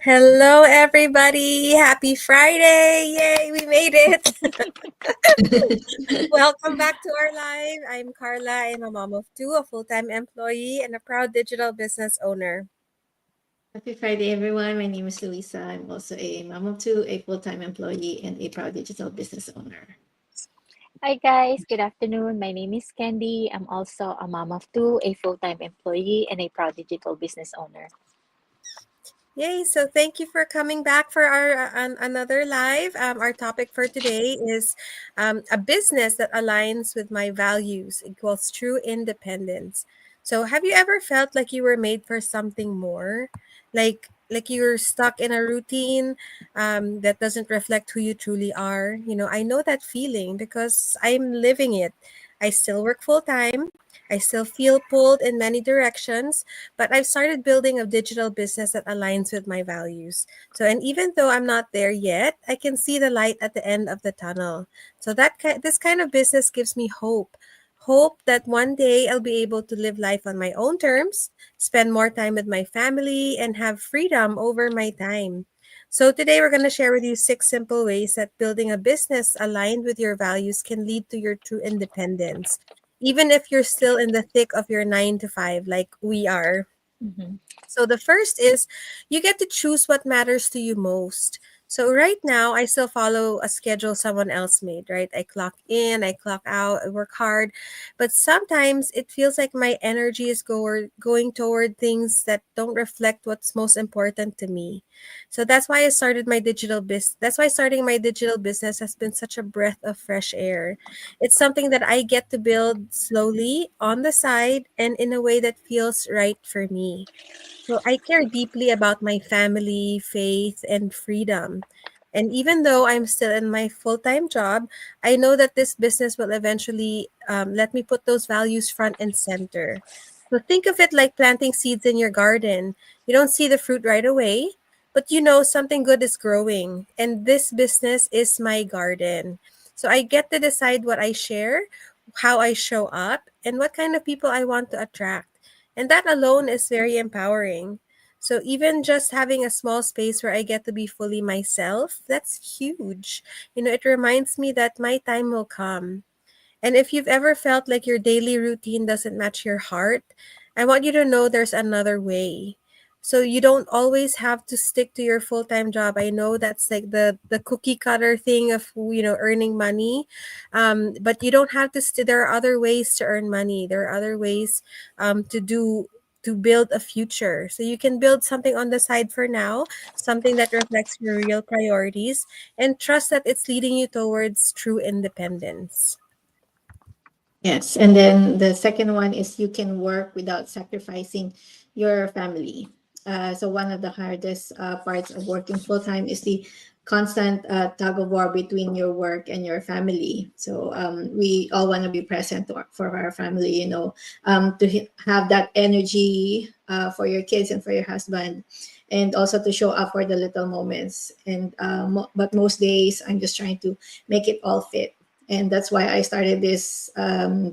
Hello, everybody. Happy Friday. Yay, we made it. Welcome back to our live. I'm Carla. I'm a mom of two, a full time employee, and a proud digital business owner. Happy Friday, everyone. My name is Luisa. I'm also a mom of two, a full-time employee, and a proud digital business owner. Hi guys, good afternoon. My name is Candy. I'm also a mom of two, a full-time employee, and a proud digital business owner. Yay, so thank you for coming back for our another live. Our topic for today is a business that aligns with my values equals true independence. So, have you ever felt like you were made for something more? Like you're stuck in a routine that doesn't reflect who you truly are? I know that feeling because I'm living it. I still work full time. I still feel pulled in many directions, but I've started building a digital business that aligns with my values. So, and even though I'm not there yet, I can see the light at the end of the tunnel. So this kind of business gives me hope. Hope that one day I'll be able to live life on my own terms, spend more time with my family, and have freedom over my time. So, today we're going to share with you 6 simple ways that building a business aligned with your values can lead to your true independence, even if you're still in the thick of your 9 to 5, like we are. Mhm. So the first is you get to choose what matters to you most. So right now, I still follow a schedule someone else made, right? I clock in, I clock out, I work hard. But sometimes it feels like my energy is going toward things that don't reflect what's most important to me. So that's why starting my digital business has been such a breath of fresh air. It's something that I get to build slowly on the side and in a way that feels right for me. So I care deeply about my family, faith, and freedom. And even though I'm still in my full time job, I know that this business will eventually let me put those values front and center. So think of it like planting seeds in your garden. You don't see the fruit right away, but you know something good is growing. And this business is my garden. So I get to decide what I share, how I show up, and what kind of people I want to attract. And that alone is very empowering. So even just having a small space where I get to be fully myself, that's huge. It reminds me that my time will come. And if you've ever felt like your daily routine doesn't match your heart, I want you to know there's another way. So you don't always have to stick to your full-time job. I know that's like the cookie cutter thing of earning money, but you don't have to. There are other ways to earn money. There are other ways to build a future. So you can build something on the side for now, something that reflects your real priorities, and trust that it's leading you towards true independence. Yes, and then the second one is you can work without sacrificing your family. So one of the hardest parts of working full time is the constant tug of war between your work and your family. So we all want to be present for our family, to have that energy for your kids and for your husband, and also to show up for the little moments. And but most days, I'm just trying to make it all fit, and that's why I started this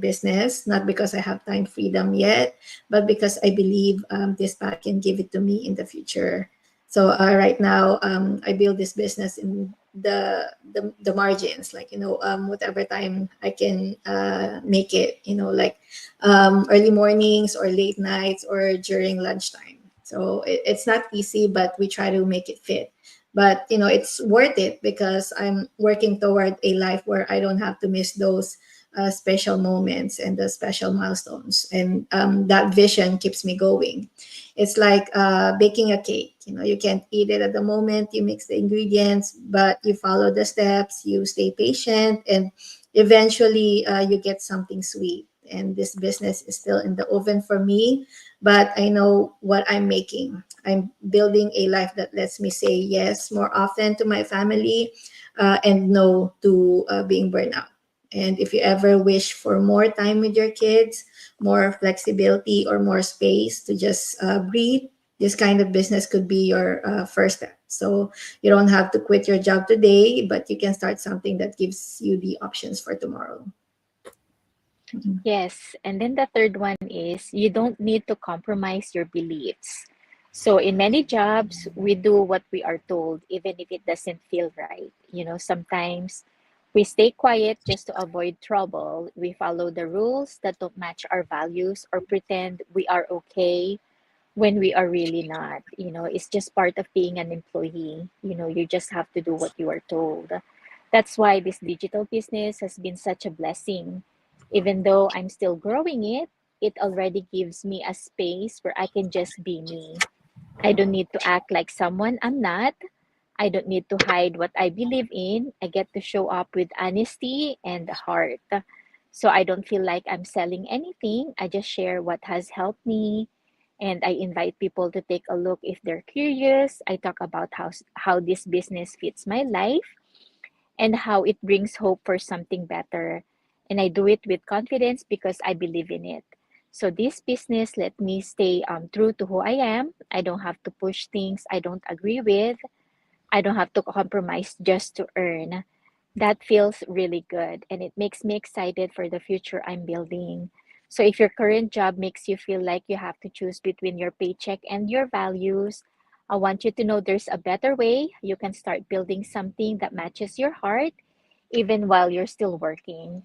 business, not because I have time freedom yet, but because I believe this path can give it to me in the future. So right now, I build this business in the margins, like whatever time I can make it, like early mornings or late nights or during lunchtime. So it's not easy, but we try to make it fit, but it's worth it because I'm working toward a life where I don't have to miss those special moments and the special milestones, and that vision keeps me going. It's like baking a cake. You can't eat it at the moment you mix the ingredients, but you follow the steps, you stay patient, and eventually you get something sweet. And this business is still in the oven for me, but I know what I'm making. I'm building a life that lets me say yes more often to my family, and no to being burned out. And if you ever wish for more time with your kids, more flexibility, or more space to just breathe, this kind of business could be your first step. So you don't have to quit your job today, but you can start something that gives you the options for tomorrow. Mhm. Yes, and then the third one is you don't need to compromise your beliefs. So in many jobs, we do what we are told, even if it doesn't feel right. Sometimes we stay quiet just to avoid trouble. We follow the rules that don't match our values or pretend we are okay when we are really not. It's just part of being an employee. You just have to do what you are told. That's why this digital business has been such a blessing. Even though I'm still growing it, it already gives me a space where I can just be me. I don't need to act like someone I'm not. I don't need to hide what I believe in. I get to show up with honesty and heart. So I don't feel like I'm selling anything. I just share what has helped me, and I invite people to take a look if they're curious. I talk about how this business fits my life and how it brings hope for something better. And I do it with confidence because I believe in it. So this business let me stay true to who I am. I don't have to push things I don't agree with. I don't have to compromise just to earn. That feels really good, and it makes me excited for the future I'm building. So if your current job makes you feel like you have to choose between your paycheck and your values, I want you to know there's a better way. You can start building something that matches your heart even while you're still working.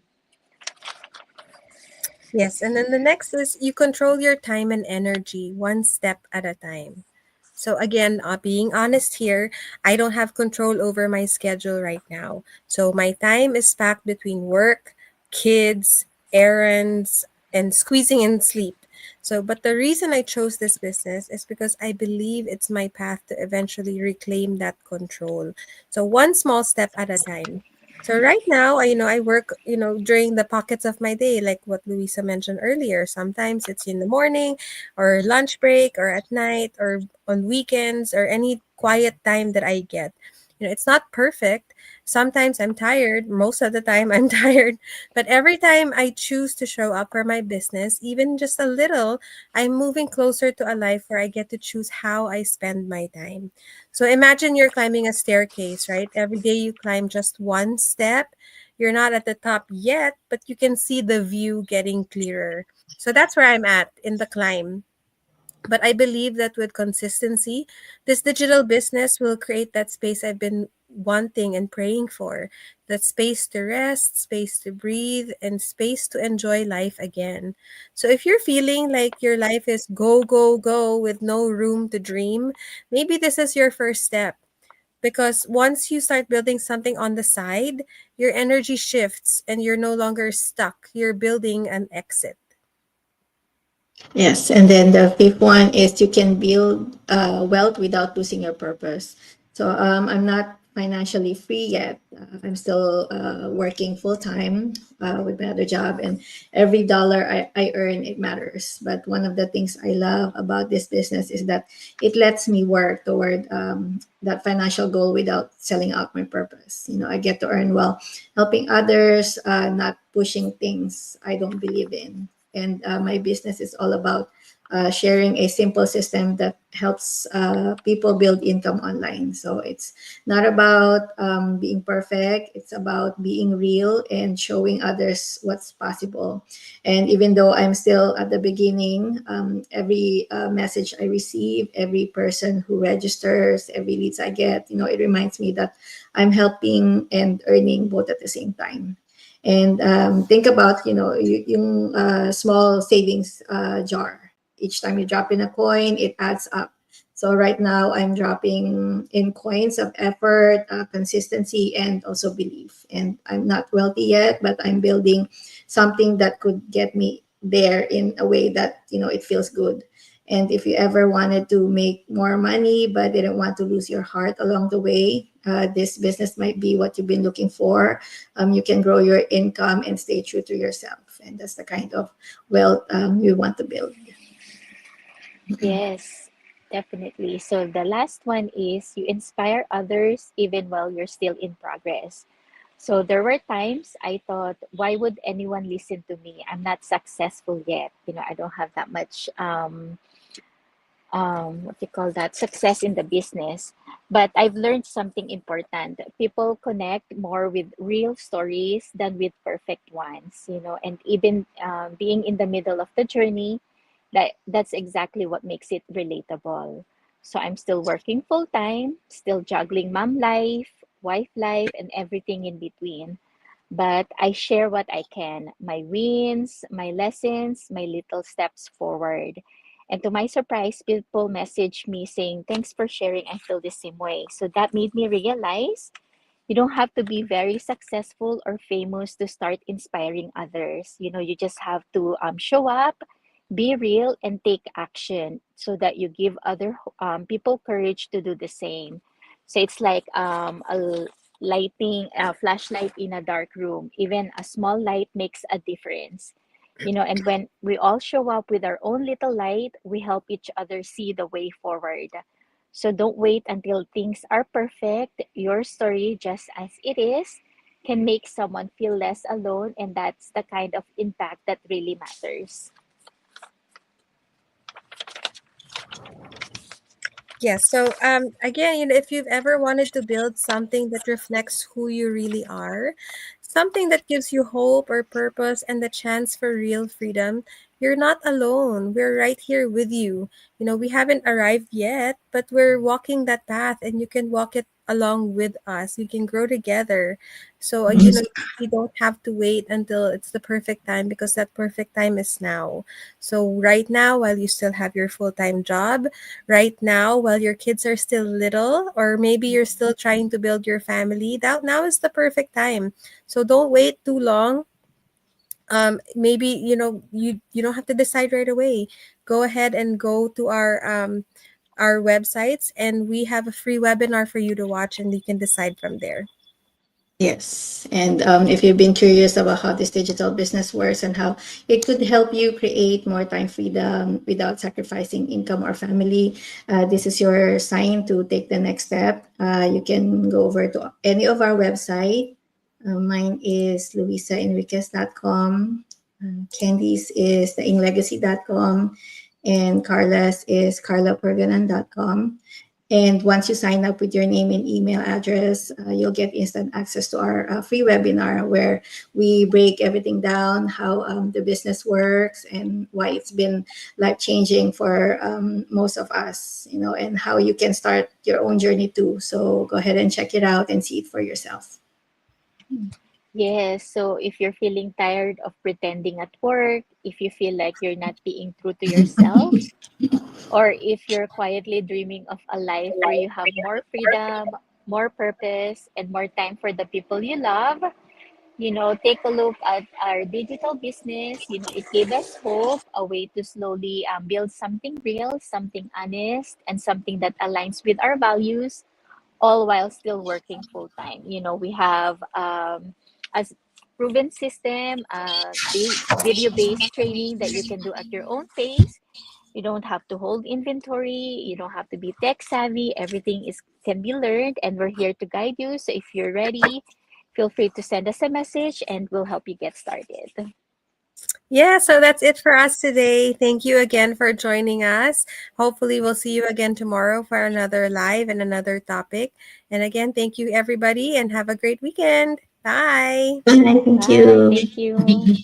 Yes, and then the next is you control your time and energy one step at a time. So again, being honest here, I don't have control over my schedule right now. So my time is packed between work, kids, errands, and squeezing in sleep. So, but the reason I chose this business is because I believe it's my path to eventually reclaim that control. So, one small step at a time. So right now, I work, during the pockets of my day, like what Louisa mentioned earlier. Sometimes it's in the morning, or lunch break, or at night, or on weekends, or any quiet time that I get. It's not perfect. Sometimes I'm tired. Most of the time I'm tired. But every time I choose to show up for my business, even just a little, I'm moving closer to a life where I get to choose how I spend my time. So imagine you're climbing a staircase, right? Every day you climb just one step. You're not at the top yet, but you can see the view getting clearer. So that's where I'm at in the climb. But I believe that with consistency, this digital business will create that space I've been wanting and praying for, that space to rest, space to breathe, and space to enjoy life again. So if you're feeling like your life is go, go, go with no room to dream, maybe this is your first step. Because once you start building something on the side, your energy shifts and you're no longer stuck. You're building an exit. Yes, and then the fifth one is you can build wealth without losing your purpose. So I'm not financially free yet. I'm still working full time with my other job, and every dollar I earn, it matters. But one of the things I love about this business is that it lets me work toward that financial goal without selling out my purpose. I get to earn well helping others, not pushing things I don't believe in. And my business is all about sharing a simple system that helps people build income online. So it's not about being perfect, it's about being real and showing others what's possible. And even though I'm still at the beginning, every message I receive, every person who registers, every leads I get, it reminds me that I'm helping and earning both at the same time. And think about, yung small savings jar. Each time you drop in a coin, it adds up. So right now, I'm dropping in coins of effort, consistency, and also belief. And I'm not wealthy yet, but I'm building something that could get me there in a way that, it feels good. And if you ever wanted to make more money but didn't want to lose your heart along the way, this business might be what you've been looking for. You can grow your income and stay true to yourself. And that's the kind of wealth you want to build. Yes, definitely. So the last one is you inspire others even while you're still in progress. So there were times I thought, why would anyone listen to me? I'm not successful yet. I don't have that much what do you call that, success in the business. But I've learned something important. People connect more with real stories than with perfect ones. And even being in the middle of the journey, that's exactly what makes it relatable. So I'm still working full time, still juggling mom life, wife life, and everything in between. But I share what I can, my wins, my lessons, my little steps forward. And to my surprise, people message me saying, "Thanks for sharing. I feel the same way." So that made me realize you don't have to be very successful or famous to start inspiring others. You just have to show up, be real, and take action so that you give other people courage to do the same. So it's like lighting a flashlight in a dark room. Even a small light makes a difference. And when we all show up with our own little light, we help each other see the way forward. So don't wait until things are perfect. Your story, just as it is, can make someone feel less alone, and that's the kind of impact that really matters. Yes. So again, if you've ever wanted to build something that reflects who you really are, something that gives you hope or purpose and the chance for real freedom, you're not alone. We're right here with you. We haven't arrived yet, but we're walking that path and you can walk it along with us. You can grow together. So you don't have to wait until it's the perfect time, because that perfect time is now. So right now, while you still have your full-time job, right now while your kids are still little, or maybe you're still trying to build your family, that now is the perfect time. So don't wait too long. Maybe you don't have to decide right away. Go ahead and go to our websites, and we have a free webinar for you to watch, and you can decide from there. Yes. And if you've been curious about how this digital business works and how it could help you create more time freedom without sacrificing income or family, this is your sign to take the next step. You can go over to any of our website. Mine is luisaenriquez.com. Candy's is theinglegacy.com. And Carla's is carlaperganan.com. And once you sign up with your name and email address, you'll get instant access to our free webinar where we break everything down, how the business works and why it's been life changing for most of us, and how you can start your own journey too. So go ahead and check it out and see it for yourself. Yes, so if you're feeling tired of pretending at work, if you feel like you're not being true to yourself, or if you're quietly dreaming of a life where you have more freedom, more purpose, and more time for the people you love, take a look at our digital business. It gave us hope, a way to slowly build something real, something honest, and something that aligns with our values, all while still working full time. We have a proven system, video based training that you can do at your own pace. You don't have to hold inventory. You don't have to be tech savvy. Everything is can be learned, and we're here to guide you. So if you're ready, feel free to send us a message, and we'll help you get started. Yeah, so that's it for us today. Thank you again for joining us. Hopefully, we'll see you again tomorrow for another live and another topic. And again, thank you, everybody, and have a great weekend. Bye. Bye. Thank Bye. you. Thank you.